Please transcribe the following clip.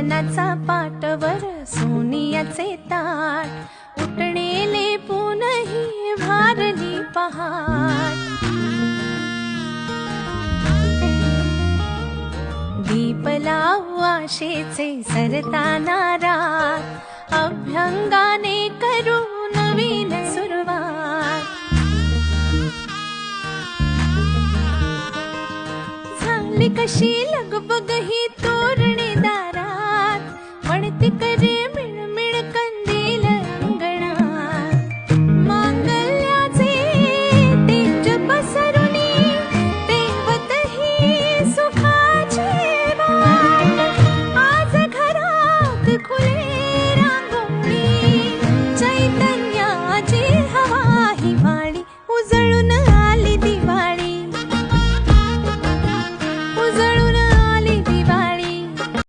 वदनाचा पाटवर सोनियाचे ताट उठणेले पुनही भारली पहाट दीप लावू आशेचे सरताना रात अभ्यंगाने करू नवीन सुरुवात झाली कशी लगबग ही तोरणे दारात म्हणते करे